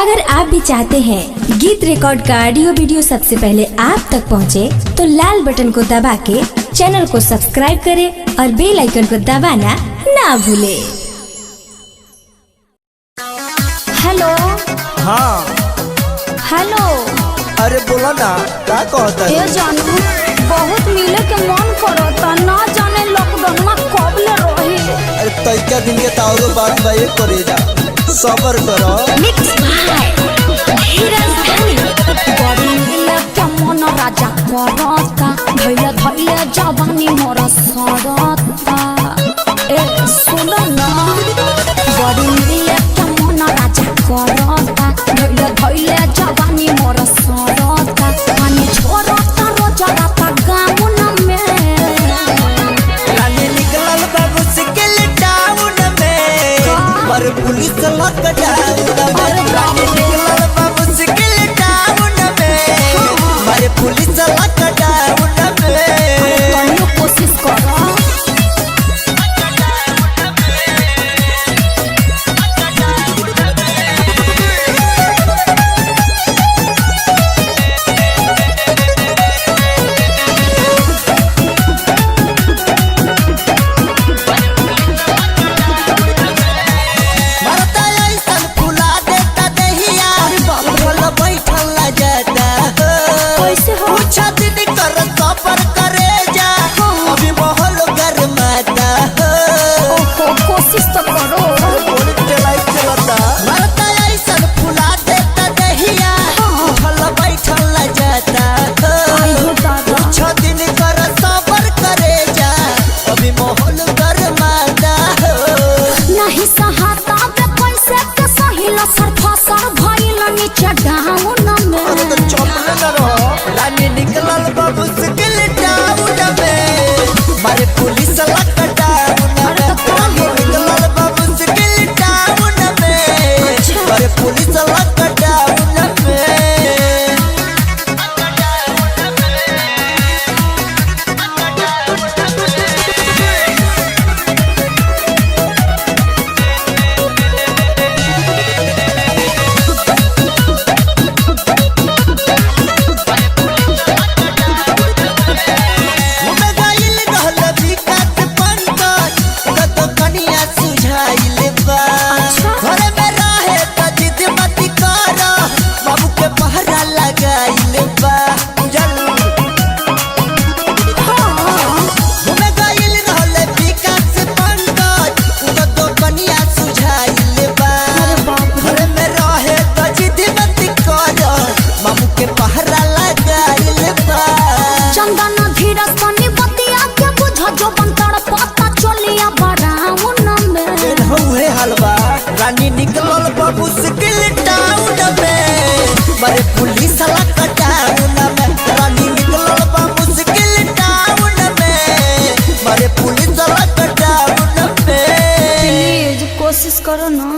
अगर आप भी चाहते हैं गीत रिकॉर्ड का ऑडियो वीडियो सबसे पहले आप तक पहुंचे, तो लाल बटन को दबा के चैनल को सब्सक्राइब करें और बेल आइकन को दबाना ना भूलें। हेलो। हाँ हेलो। अरे बोला ना, क्या कहता है? ये जानू बहुत मिले के मन करता, ना जाने लॉकडाउन में कब ले रही। अरे तैका दिन के तावरो बात भाई करे जा, सबर करो। मिक्स भाई धीरज भाई बड़ी मिले के मन राजा करता, धैले धैले जवानी मोर सरता। ए सुनो ना, बड़ी मिले के मन राजा करता, धैले धैले जवानी मोर सरता। पानी छोड़ता रोजगाता गाँव में, रानी निकलल बाबू सिकल टाउन में, पर पुलिस लॉकडाउन में। रानी निकलल बाबू सिकल टाउन में, पर पुलिस लॉकडाउन में। कोशिश करो। कोशिश तो करो। नहीं सहाता पे पैसे के सहिला सरफसर भइल नीचे डाउन में। रानी निकलल बाबू सिकल टाउन में, मारे पुलिस लॉकडाउन में। रानी निकलल बाबू सिकल टाउन में, मारे पुलिस लॉकडाउन में। रानी निकलल बाबू सिकल टाउन में, मारे पुलिस लॉकडाउन में। रानी निकलल बाबू सिकल टाउन में, मारे पुलिस लॉकडाउन में। प्लीज कोशिश करो ना।